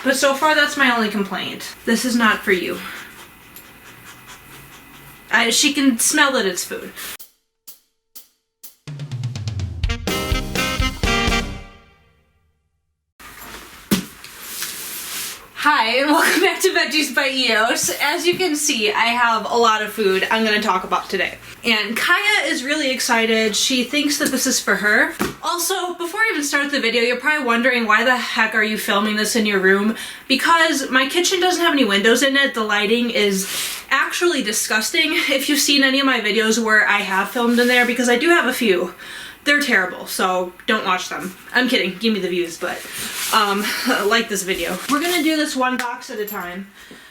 But so far, that's my only complaint. This is not for you. She can smell that it's food. Hi, and welcome back to Veggies by Eos. As you can see, I have a lot of food I'm going to talk about today. And Kaya is really excited. She thinks that this is for her. Also, before I even start the video, you're probably wondering why the heck are you filming this in your room? Because my kitchen doesn't have any windows in it. The lighting is actually disgusting. If you've seen any of my videos where I have filmed in there, because I do have a few. They're terrible, so don't watch them. I'm kidding, give me the views, but like this video. We're gonna do this one box at a time.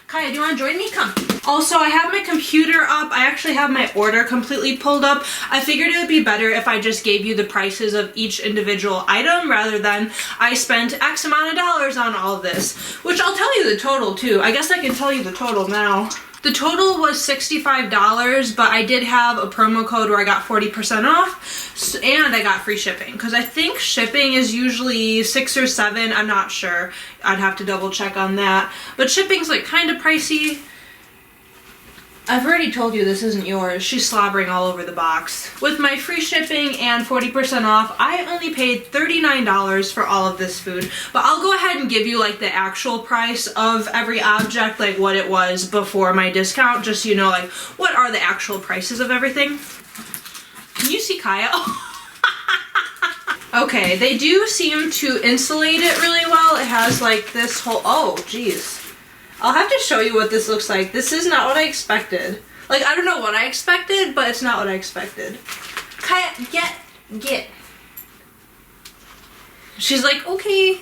Kaya, do you wanna join me? Come. Also, I have my computer up. I actually have my order completely pulled up. I figured it would be better if I just gave you the prices of each individual item rather than I spent X amount of dollars on all of this, which I'll tell you the total too. I guess I can tell you the total now. The total was $65, but I did have a promo code where I got 40% off, and I got free shipping, because I think shipping is usually $6 or $7, I'm not sure. I'd have to double check on that. But shipping's like kind of pricey. I've already told you this isn't yours. She's slobbering all over the box. With my free shipping and 40% off, I only paid $39 for all of this food. But I'll go ahead and give you like the actual price of every object, like what it was before my discount, just so you know like what are the actual prices of everything. Can you see Kaya? Okay, they do seem to insulate it really well. It has like this whole, oh geez. I'll have to show you what this looks like. This is not what I expected. Like, I don't know what I expected, but it's not what I expected. Kaya, get. She's like, okay.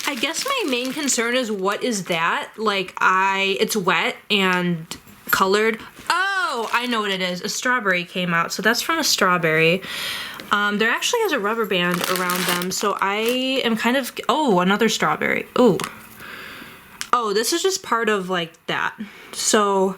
I guess my main concern is what is that? Like, it's wet and colored. Oh, I know what it is. A strawberry came out, so that's from a strawberry. There actually has a rubber band around them, so I am kind of, oh, another strawberry. Ooh. Oh, this is just part of like that. So,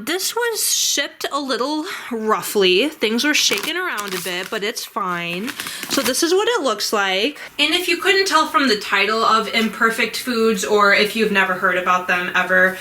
this was shipped a little roughly. Things were shaken around a bit, but it's fine. So this is what it looks like. And if you couldn't tell from the title of Imperfect Foods, or if you've never heard about them ever,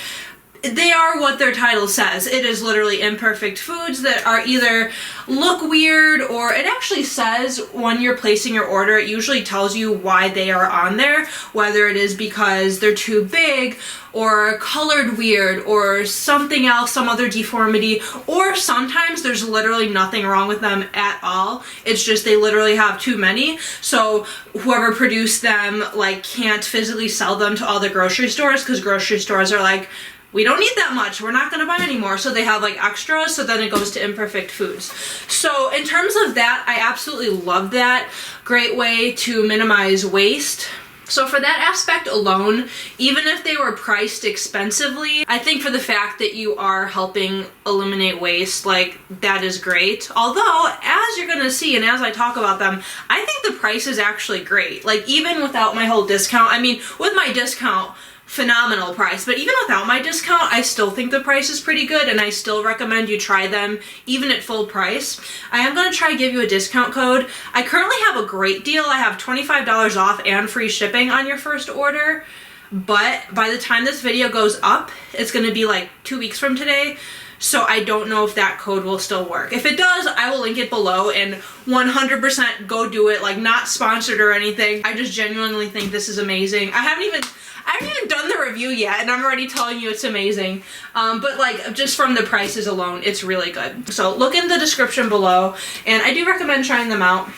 they are what their title says. It is literally imperfect foods that are either look weird, or it actually says when you're placing your order, it usually tells you why they are on there, whether it is because they're too big or colored weird or something else, some other deformity, or sometimes there's literally nothing wrong with them at all. It's just they literally have too many. So whoever produced them like can't physically sell them to all the grocery stores, because grocery stores are like, we don't need that much, we're not gonna buy anymore. So they have like extras, so then it goes to Imperfect Foods. So in terms of that, I absolutely love that. Great way to minimize waste. So for that aspect alone, even if they were priced expensively, I think for the fact that you are helping eliminate waste, like that is great. Although, as you're gonna see and as I talk about them, I think the price is actually great. Like even without my whole discount, I mean, with my discount, phenomenal price, but even without my discount, I still think the price is pretty good, and I still recommend you try them even at full price. I am going to try to give you a discount code. I currently have a great deal. I have $25 off and free shipping on your first order, but by the time this video goes up, it's going to be like 2 weeks from today. So I don't know if that code will still work. If it does, I will link it below, and 100% go do it. Like, not sponsored or anything. I just genuinely think this is amazing. I haven't even done the review yet, and I'm already telling you it's amazing. But like, just from the prices alone, it's really good. So look in the description below, and I do recommend trying them out.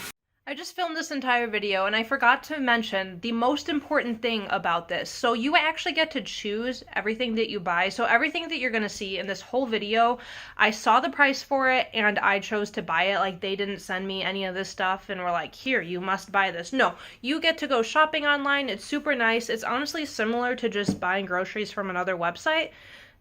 I just filmed this entire video and I forgot to mention the most important thing about this. So you actually get to choose everything that you buy. So everything that you're going to see in this whole video, I saw the price for it and I chose to buy it. Like, they didn't send me any of this stuff and were like, here, you must buy this. No, you get to go shopping online. It's super nice. It's honestly similar to just buying groceries from another website.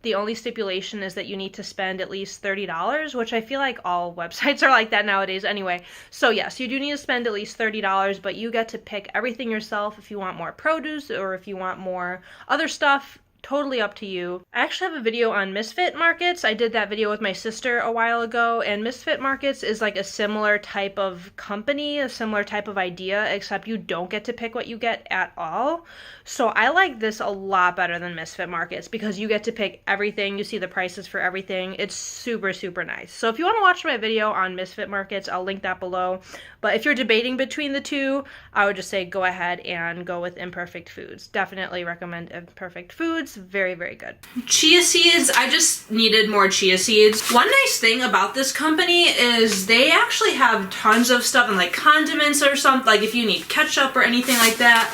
The only stipulation is that you need to spend at least $30, which I feel like all websites are like that nowadays anyway. So yes, you do need to spend at least $30, but you get to pick everything yourself if you want more produce or if you want more other stuff. totally up to you. I actually have a video on Misfit Markets. I did that video with my sister a while ago, and Misfit Markets is like a similar type of company, a similar type of idea, except you don't get to pick what you get at all. So I like this a lot better than Misfit Markets because you get to pick everything. You see the prices for everything. It's super, super nice. So if you want to watch my video on Misfit Markets, I'll link that below. But if you're debating between the two, I would just say go ahead and go with Imperfect Foods. Definitely recommend Imperfect Foods. Very, very good. Chia Seeds, I just needed more chia seeds. One nice thing about this company is they actually have tons of stuff and like condiments or something, like if you need ketchup or anything like that.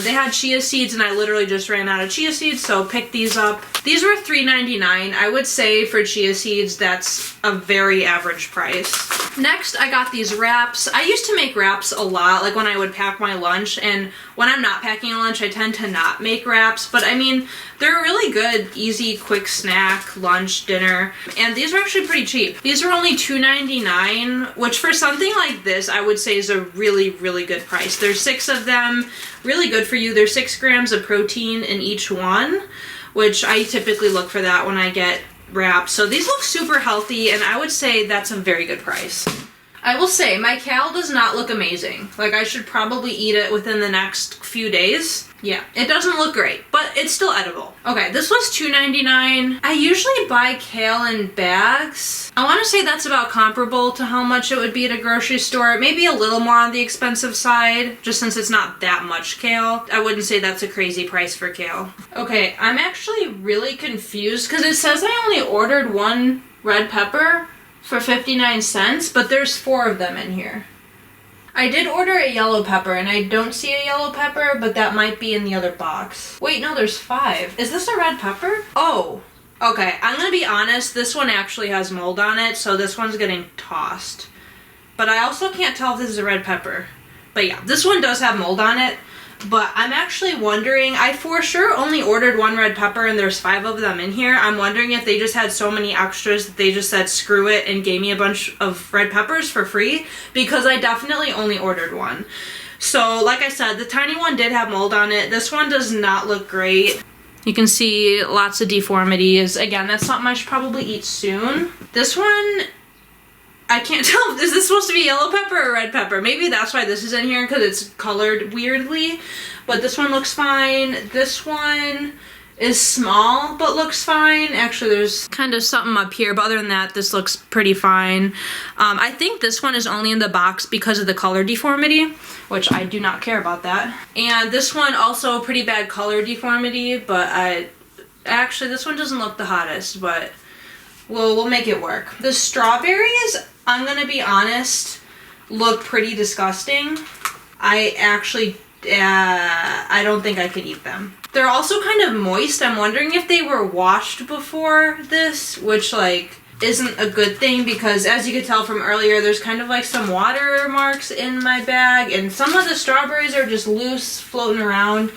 They had chia seeds and I literally just ran out of chia seeds, so picked these up. These were $3.99. I would say for chia seeds, that's a very average price. Next, I got these wraps. I used to make wraps a lot, like when I would pack my lunch, and when I'm not packing a lunch, I tend to not make wraps, but I mean, they're a really good, easy, quick snack, lunch, dinner, and these are actually pretty cheap. These were only $2.99, which for something like this, I would say is a really, really good price. There's 6 of them, really good for you. There's 6 grams of protein in each one, which I typically look for that when I get wraps. So these look super healthy, and I would say that's a very good price. I will say, my kale does not look amazing. Like, I should probably eat it within the next few days. Yeah, it doesn't look great, but it's still edible. Okay, this was $2.99. I usually buy kale in bags. I want to say that's about comparable to how much it would be at a grocery store. Maybe a little more on the expensive side, just since it's not that much kale. I wouldn't say that's a crazy price for kale. Okay, I'm actually really confused because it says I only ordered 1 red pepper for 59 cents, but there's 4 of them in here. I did order a yellow pepper, and I don't see a yellow pepper, but that might be in the other box. Wait, no, there's 5. Is this a red pepper? Oh, okay. I'm gonna be honest, this one actually has mold on it, so this one's getting tossed. But I also can't tell if this is a red pepper. But yeah, this one does have mold on it. But I'm actually wondering, I for sure only ordered 1 red pepper and there's 5 of them in here. I'm wondering if they just had so many extras that they just said screw it and gave me a bunch of red peppers for free, because I definitely only ordered 1. So like I said, the tiny one did have mold on it. This one does not look great. You can see lots of deformities. Again, that's something I should probably eat soon. This one, I can't tell, is this supposed to be yellow pepper or red pepper? Maybe that's why this is in here, because it's colored weirdly. But this one looks fine. This one is small, but looks fine. Actually, there's kind of something up here, but other than that, this looks pretty fine. I think this one is only in the box because of the color deformity, which I do not care about that. And this one also pretty bad color deformity, but actually this one doesn't look the hottest, but we'll make it work. The strawberries, I'm gonna be honest, look pretty disgusting. I actually, I don't think I could eat them. They're also kind of moist. I'm wondering if they were washed before this, which like isn't a good thing, because as you could tell from earlier, there's kind of like some water marks in my bag, and some of the strawberries are just loose, floating around.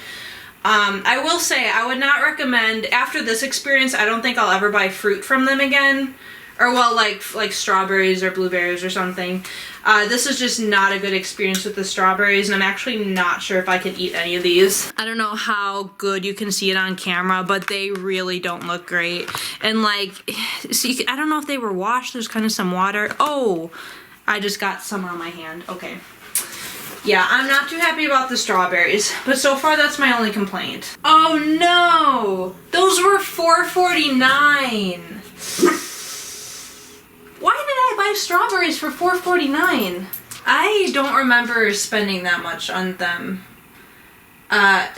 I will say, I would not recommend, after this experience, I don't think I'll ever buy fruit from them again. Or well, like strawberries or blueberries or something. This is just not a good experience with the strawberries, and I'm actually not sure if I can eat any of these. I don't know how good you can see it on camera, but they really don't look great. And like, see, I don't know if they were washed. There's kind of some water. Oh, I just got some on my hand. Okay. Yeah, I'm not too happy about the strawberries, but so far that's my only complaint. Oh no! Those were $4.49! Why did I buy strawberries for $4.49? I don't remember spending that much on them.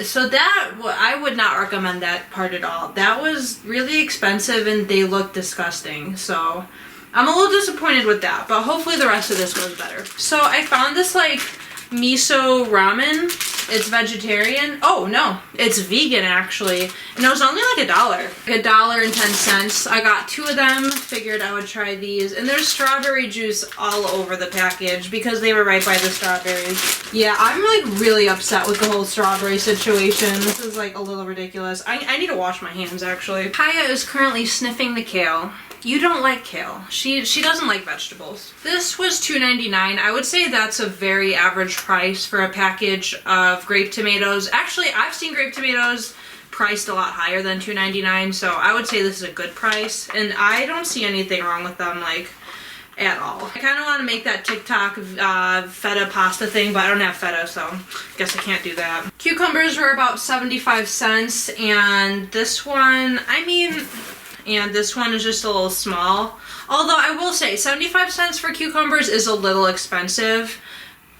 So that, I would not recommend that part at all. That was really expensive and they look disgusting, so I'm a little disappointed with that, but hopefully the rest of this goes better. So I found this like Miso Ramen. It's vegetarian. Oh no, it's vegan actually. And it was only like $1.10. I got 2 of them, figured I would try these. And there's strawberry juice all over the package because they were right by the strawberries. Yeah, I'm like really upset with the whole strawberry situation. This is like a little ridiculous. I need to wash my hands actually. Kaya is currently sniffing the kale. You don't like kale. She doesn't like vegetables. This was $2.99. I would say that's a very average price for a package of grape tomatoes. Actually, I've seen grape tomatoes priced a lot higher than $2.99, so I would say this is a good price, and I don't see anything wrong with them, like, at all. I kind of want to make that TikTok feta pasta thing, but I don't have feta, so I guess I can't do that. Cucumbers were about 75 cents, and this one, and this one is just a little small. Although I will say, 75 cents for cucumbers is a little expensive,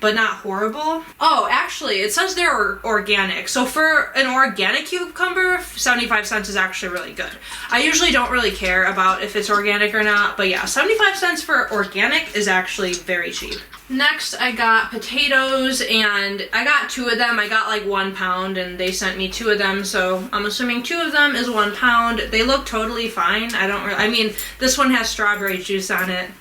but not horrible. Oh, actually, it says they're organic. So for an organic cucumber, 75 cents is actually really good. I usually don't really care about if it's organic or not, but yeah, 75 cents for organic is actually very cheap. Next, I got potatoes, and I got 2 of them. I got like 1 pound, and they sent me 2 of them, so I'm assuming 2 of them is 1 pound. They look totally fine. This one has strawberry juice on it.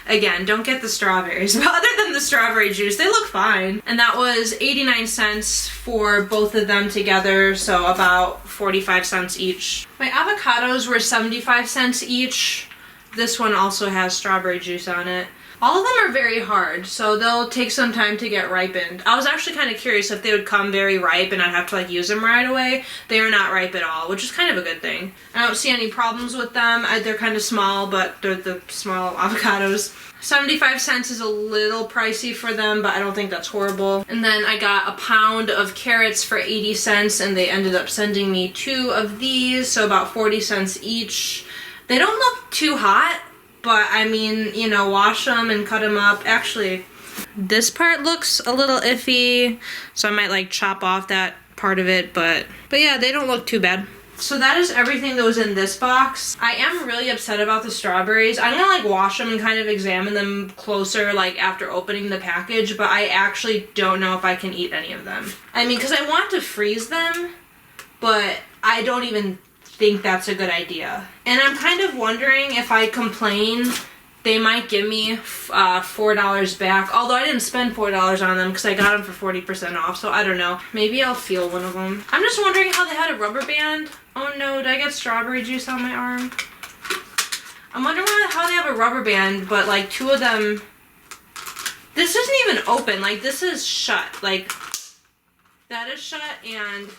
Again, don't get the strawberries, but other than the strawberry juice, they look fine. And that was 89 cents for both of them together, so about 45 cents each. My avocados were 75 cents each. This one also has strawberry juice on it. All of them are very hard, so they'll take some time to get ripened. I was actually kind of curious if they would come very ripe and I'd have to like use them right away. They are not ripe at all, which is kind of a good thing. I don't see any problems with them. They're kind of small, but they're the small avocados. 75 cents is a little pricey for them, but I don't think that's horrible. And then I got a pound of carrots for 80 cents, and they ended up sending me 2 of these, so about 40 cents each. They don't look too hot, but I mean, you know, wash them and cut them up. Actually, this part looks a little iffy, so I might like chop off that part of it, but yeah, they don't look too bad. So that is everything that was in this box. I am really upset about the strawberries. I'm gonna like wash them and kind of examine them closer like after opening the package, but I actually don't know if I can eat any of them. I mean, because I want to freeze them, but I don't even think that's a good idea. And I'm kind of wondering if I complain, they might give me $4 back, although I didn't spend $4 on them because I got them for 40% off, so I don't know. Maybe I'll feel one of them. I'm just wondering how they had a rubber band. Oh no, did I get strawberry juice on my arm? I'm wondering how they have a rubber band, but like 2 of them, this isn't even open, like this is shut. Like that is shut and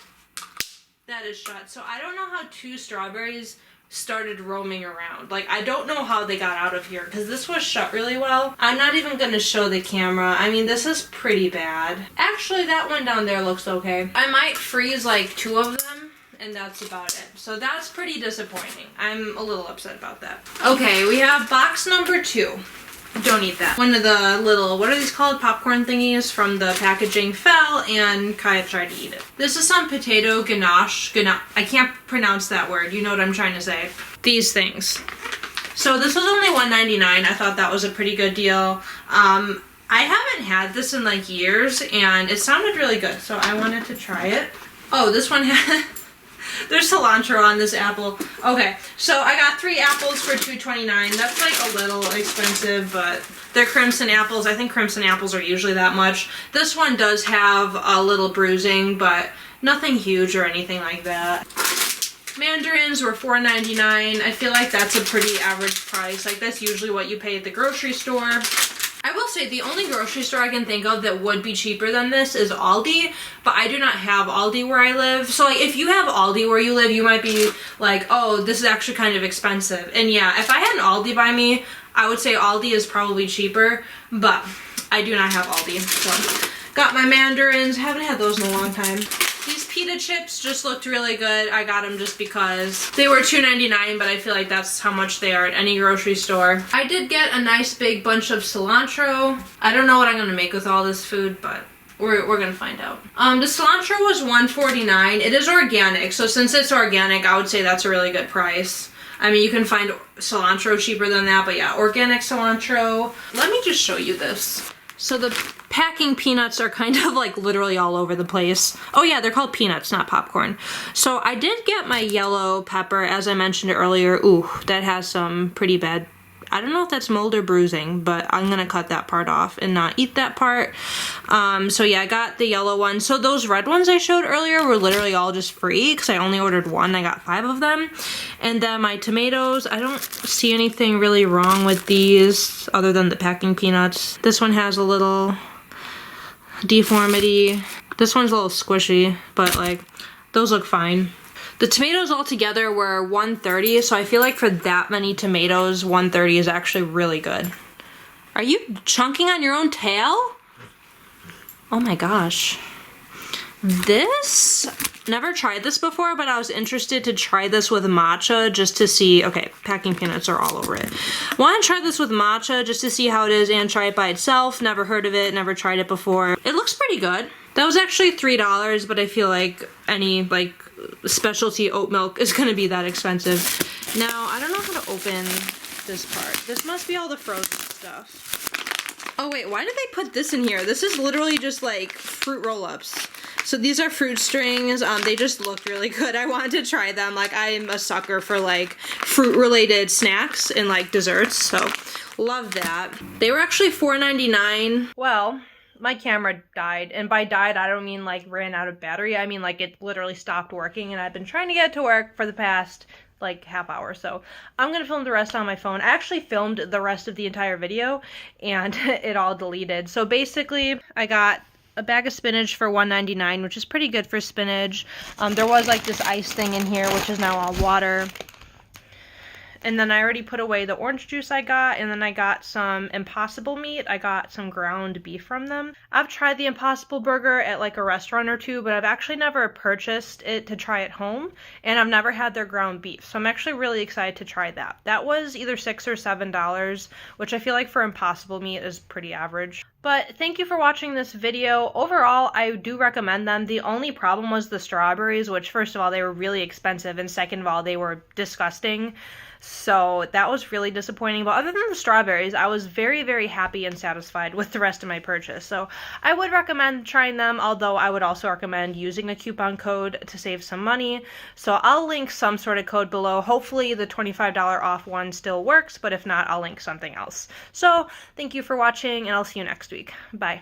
that is shut. So I don't know how 2 strawberries started roaming around. Like, I don't know how they got out of here because this was shut really well. I'm not even going to show the camera. I mean, this is pretty bad. Actually, that one down there looks okay. I might freeze like 2 of them and that's about it. So that's pretty disappointing. I'm a little upset about that. Okay, we have box number 2. Don't eat that. One of the little, what are these called? Popcorn thingies from the packaging fell and Kaya tried to eat it. This is some potato ganache. I can't pronounce that word. You know what I'm trying to say. These things. So this was only $1.99. I thought that was a pretty good deal. I haven't had this in like years and it sounded really good. So I wanted to try it. Oh, this one has... There's cilantro on this apple. Okay, so I got 3 apples for $2.29. That's like a little expensive, but they're crimson apples. I think crimson apples are usually that much. This one does have a little bruising, but nothing huge or anything like that. Mandarins were $4.99. I feel like that's a pretty average price. Like that's usually what you pay at the grocery store. I will say the only grocery store I can think of that would be cheaper than this is Aldi, but I do not have Aldi where I live. So like if you have Aldi where you live, you might be like, oh, this is actually kind of expensive. And yeah, if I had an Aldi by me, I would say Aldi is probably cheaper, but I do not have Aldi. So got my mandarins, haven't had those in a long time. These pita chips just looked really good. I got them just because they were $2.99, but I feel like that's how much they are at any grocery store. I did get a nice big bunch of cilantro. I don't know what I'm gonna make with all this food, but we're gonna find out. The cilantro was $1.49. It is organic, so since it's organic, I would say that's a really good price. I mean, you can find cilantro cheaper than that, but yeah, organic cilantro. Let me just show you this. So the packing peanuts are kind of like literally all over the place. Oh yeah, they're called peanuts, not popcorn. So I did get my yellow pepper, as I mentioned earlier. Ooh, that has some pretty bad, I don't know if that's mold or bruising, but I'm gonna cut that part off and not eat that part. So yeah, I got the yellow one. So those red ones I showed earlier were literally all just free because I only ordered 1. I got 5 of them. And then my tomatoes, I don't see anything really wrong with these other than the packing peanuts. This one has a little deformity. This one's a little squishy, but like those look fine. The tomatoes altogether were $1.30, so I feel like for that many tomatoes, $1.30 is actually really good. Are you chunking on your own tail? Oh my gosh. This, never tried this before, but I was interested to try this with matcha just to see, okay, packing peanuts are all over it. Want to try this with matcha just to see how it is and try it by itself. Never heard of it, never tried it before. It looks pretty good. That was actually $3, but I feel like any like specialty oat milk is gonna be that expensive. Now, I don't know how to open this part. This must be all the frozen stuff. Oh wait, why did they put this in here? This is literally just like fruit roll-ups. So these are fruit strings. They just look really good. I wanted to try them. Like, I'm a sucker for like fruit-related snacks and like desserts, so love that. They were actually $4.99. Well, my camera died, and by died I don't mean like ran out of battery. I mean like it literally stopped working, and I've been trying to get it to work for the past like half hour, so I'm gonna film the rest on my phone. I actually filmed the rest of the entire video and it all deleted. So basically I got a bag of spinach for $1.99, which is pretty good for spinach. There was like this ice thing in here, which is now all water. And then I already put away the orange juice I got, and then I got some Impossible meat. I got some ground beef from them. I've tried the Impossible burger at like a restaurant or two, but I've actually never purchased it to try at home, and I've never had their ground beef. So I'm actually really excited to try that. That was either $6 or $7, which I feel like for Impossible meat is pretty average. But thank you for watching this video. Overall, I do recommend them. The only problem was the strawberries, which first of all, they were really expensive, and second of all, they were disgusting. So that was really disappointing. But other than the strawberries, I was very, very happy and satisfied with the rest of my purchase. So I would recommend trying them, although I would also recommend using a coupon code to save some money. So I'll link some sort of code below. Hopefully the $25 off one still works, but if not, I'll link something else. So thank you for watching, and I'll see you next week. Bye.